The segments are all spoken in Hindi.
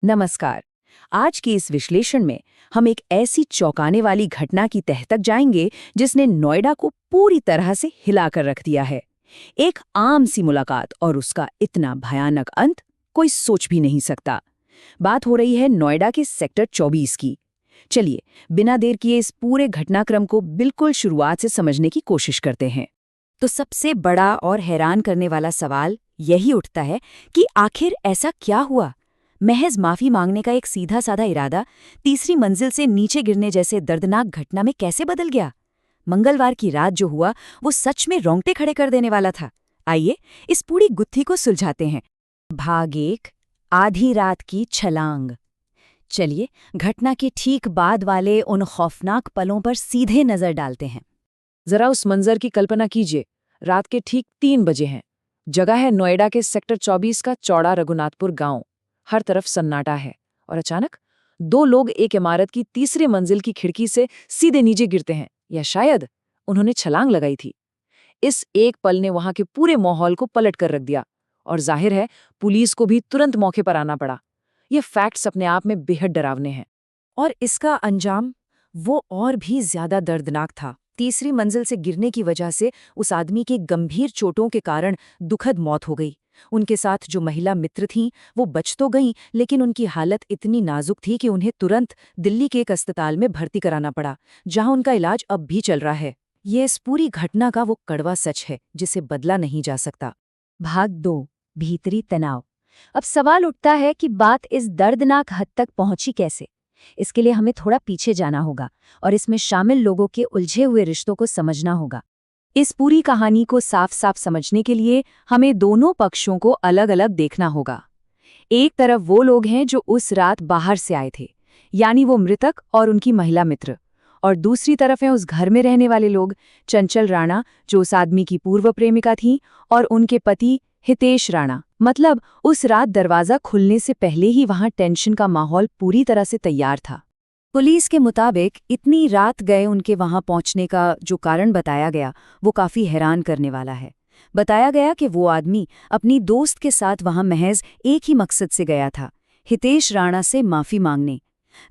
नमस्कार। आज के इस विश्लेषण में हम एक ऐसी चौंकाने वाली घटना की तह तक जाएंगे जिसने नोएडा को पूरी तरह से हिलाकर रख दिया है। एक आम सी मुलाकात और उसका इतना भयानक अंत कोई सोच भी नहीं सकता। बात हो रही है नोएडा के सेक्टर 24 की। चलिए, बिना देर किए इस पूरे घटनाक्रम को बिल्कुल शुरुआत से समझने की कोशिश करते हैं। तो सबसे बड़ा और हैरान करने वाला सवाल यही उठता है कि आखिर ऐसा क्या हुआ। महज माफी मांगने का एक सीधा साधा इरादा तीसरी मंजिल से नीचे गिरने जैसे दर्दनाक घटना में कैसे बदल गया। मंगलवार की रात जो हुआ वो सच में रोंगटे खड़े कर देने वाला था। आइए इस पूरी गुत्थी को सुलझाते हैं। भाग 1, आधी रात की छलांग। चलिए घटना के ठीक बाद वाले उन खौफनाक पलों पर सीधे नजर डालते हैं। जरा उस मंजर की कल्पना कीजिए। रात के ठीक 3 बजे हैं। जगह है नोएडा के सेक्टर 24 का चौड़ा रघुनाथपुर गांव। हर तरफ सन्नाटा है और अचानक 2 लोग एक इमारत की तीसरी मंजिल की खिड़की से सीधे नीचे गिरते हैं, या शायद उन्होंने छलांग लगाई थी। इस एक पल ने वहां के पूरे माहौल को पलट कर रख दिया और जाहिर है पुलिस को भी तुरंत मौके पर आना पड़ा। ये फैक्ट्स अपने आप में बेहद डरावने हैं। और इसका अंजाम वो और भी ज्यादा दर्दनाक था। तीसरी मंजिल से गिरने की वजह से उस आदमी की गंभीर चोटों के कारण दुखद मौत हो गई। उनके साथ जो महिला मित्र थीं वो बच तो गईं, लेकिन उनकी हालत इतनी नाजुक थी कि उन्हें तुरंत दिल्ली के एक अस्पताल में भर्ती कराना पड़ा, जहां उनका इलाज अब भी चल रहा है। ये इस पूरी घटना का वो कड़वा सच है जिसे बदला नहीं जा सकता। भाग 2, भीतरी तनाव। अब सवाल उठता है कि बात इस दर्दनाक हद तक पहुंची कैसे। इसके लिए हमें थोड़ा पीछे जाना होगा और इसमें शामिल लोगों के उलझे हुए रिश्तों को समझना होगा। इस पूरी कहानी को साफ साफ समझने के लिए हमें दोनों पक्षों को अलग अलग देखना होगा। एक तरफ वो लोग हैं जो उस रात बाहर से आए थे, यानी वो मृतक और उनकी महिला मित्र, और दूसरी तरफ हैं उस घर में रहने वाले लोग, चंचल राणा जो उस आदमी की पूर्व प्रेमिका थी, और उनके पति हितेश राणा। मतलब उस रात दरवाजा खुलने से पहले ही वहां टेंशन का माहौल पूरी तरह से तैयार था। पुलिस के मुताबिक इतनी रात गए उनके वहां पहुंचने का जो कारण बताया गया वो काफी हैरान करने वाला है। बताया गया कि वो आदमी अपनी दोस्त के साथ वहां महज एक ही मकसद से गया था, हितेश राणा से माफी मांगने।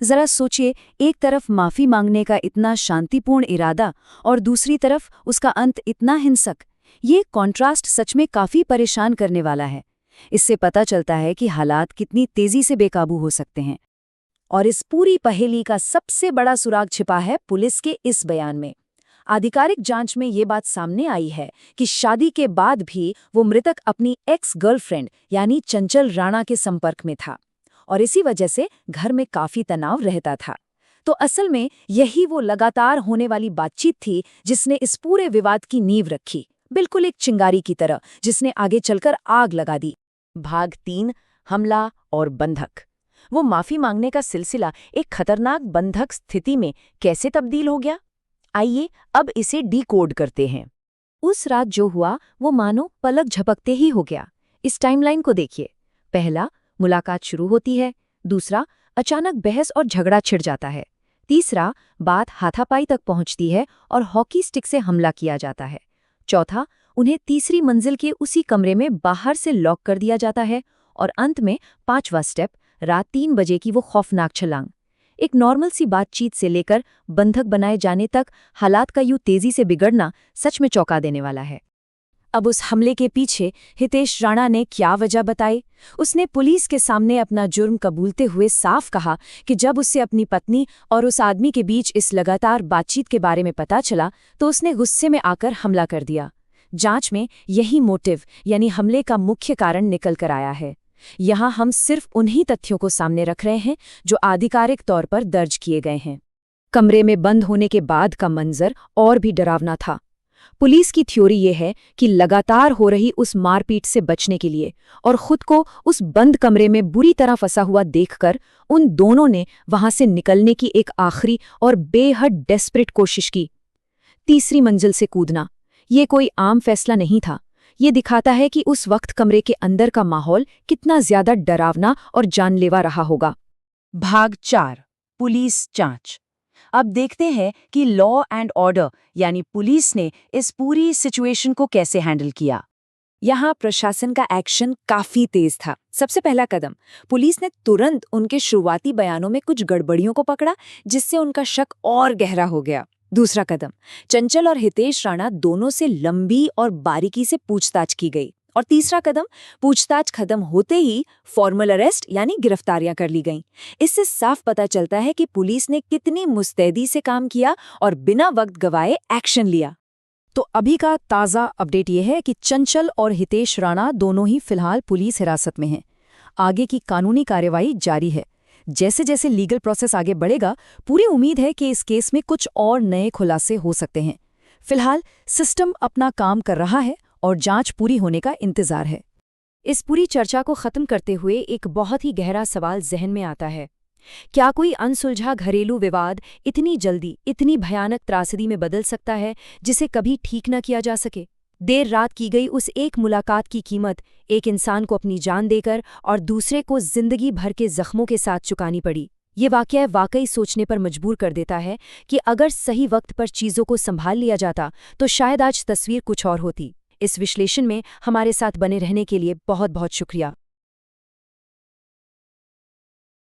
जरा सोचिए, एक तरफ माफी मांगने का इतना शांतिपूर्ण इरादा और दूसरी तरफ उसका अंत इतना हिंसक। ये कॉन्ट्रास्ट सच में काफी परेशान करने वाला है। इससे पता चलता है कि हालात कितनी तेजी से बेकाबू हो सकते हैं। और इस पूरी पहेली का सबसे बड़ा सुराग छिपा है पुलिस के इस बयान में। आधिकारिक जांच में ये बात सामने आई है कि शादी के बाद भी वो मृतक अपनी एक्स गर्लफ्रेंड यानी चंचल राणा के संपर्क में था और इसी वजह से घर में काफी तनाव रहता था। तो असल में यही वो लगातार होने वाली बातचीत थी जिसने इस पूरे विवाद की नींव रखी, बिल्कुल एक चिंगारी की तरह जिसने आगे चलकर आग लगा दी। भाग 3, हमला और बंधक। वो माफी मांगने का सिलसिला एक खतरनाक बंधक स्थिति में कैसे तब्दील हो गया, आइए अब इसे डिकोड करते हैं। उस रात जो हुआ वो मानो पलक झपकते ही हो गया। इस टाइमलाइन को देखिए। पहला, मुलाकात शुरू होती है। दूसरा, अचानक बहस और झगड़ा छिड़ जाता है। तीसरा, बात हाथापाई तक पहुंचती है और हॉकी स्टिक से हमला किया जाता है। चौथा, उन्हें तीसरी मंजिल के उसी कमरे में बाहर से लॉक कर दिया जाता है। और अंत में 5वां स्टेप, रात 3 बजे की वो खौफनाक छलांग। एक नॉर्मल सी बातचीत से लेकर बंधक बनाए जाने तक हालात का यूं तेजी से बिगड़ना सच में चौंका देने वाला है। अब उस हमले के पीछे हितेश राणा ने क्या वजह बताई? उसने पुलिस के सामने अपना जुर्म कबूलते हुए साफ कहा कि जब उससे अपनी पत्नी और उस आदमी के बीच इस लगातार बातचीत के बारे में पता चला तो उसने गुस्से में आकर हमला कर दिया। जांच में यही मोटिव यानी हमले का मुख्य कारण निकल कर आया है। यहाँ हम सिर्फ उन्हीं तथ्यों को सामने रख रहे हैं जो आधिकारिक तौर पर दर्ज किए गए हैं। कमरे में बंद होने के बाद का मंजर और भी डरावना था। पुलिस की थ्योरी ये है कि लगातार हो रही उस मारपीट से बचने के लिए और खुद को उस बंद कमरे में बुरी तरह फंसा हुआ देखकर उन दोनों ने वहां से निकलने की एक आखिरी और बेहद डेस्परेट कोशिश की। तीसरी मंजिल से कूदना, ये कोई आम फैसला नहीं था। ये दिखाता है कि उस वक्त कमरे के अंदर का माहौल कितना ज्यादा डरावना और जानलेवा रहा होगा। भाग 4, पुलिस जांच। अब देखते हैं कि लॉ एंड ऑर्डर यानी पुलिस ने इस पूरी सिचुएशन को कैसे हैंडल किया। यहाँ प्रशासन का एक्शन काफी तेज था। सबसे पहला कदम, पुलिस ने तुरंत उनके शुरुआती बयानों में कुछ गड़बड़ियों को पकड़ा, जिससे उनका शक और गहरा हो गया। दूसरा कदम, चंचल और हितेश राणा दोनों से लंबी और बारीकी से पूछताछ की गई। और तीसरा कदम, पूछताछ खत्म होते ही फॉर्मल अरेस्ट यानी गिरफ्तारियां कर ली गईं। इससे साफ पता चलता है कि पुलिस ने कितनी मुस्तैदी से काम किया और बिना वक्त गवाए एक्शन लिया। तो अभी का ताज़ा अपडेट ये है कि चंचल और हितेश राणा दोनों ही फिलहाल पुलिस हिरासत में हैं। आगे की कानूनी कार्यवाही जारी है। जैसे जैसे लीगल प्रोसेस आगे बढ़ेगा, पूरी उम्मीद है कि इस केस में कुछ और नए खुलासे हो सकते हैं। फिलहाल सिस्टम अपना काम कर रहा है और जांच पूरी होने का इंतजार है। इस पूरी चर्चा को खत्म करते हुए एक बहुत ही गहरा सवाल जहन में आता है। क्या कोई अनसुलझा घरेलू विवाद इतनी जल्दी, इतनी भयानक त्रासदी में बदल सकता है जिसे कभी ठीक न किया जा सके? देर रात की गई उस एक मुलाकात की कीमत एक इंसान को अपनी जान देकर और दूसरे को जिंदगी भर के जख्मों के साथ चुकानी पड़ी। ये वाकया वाकई सोचने पर मजबूर कर देता है कि अगर सही वक्त पर चीज़ों को संभाल लिया जाता तो शायद आज तस्वीर कुछ और होती। इस विश्लेषण में हमारे साथ बने रहने के लिए बहुत बहुत शुक्रिया।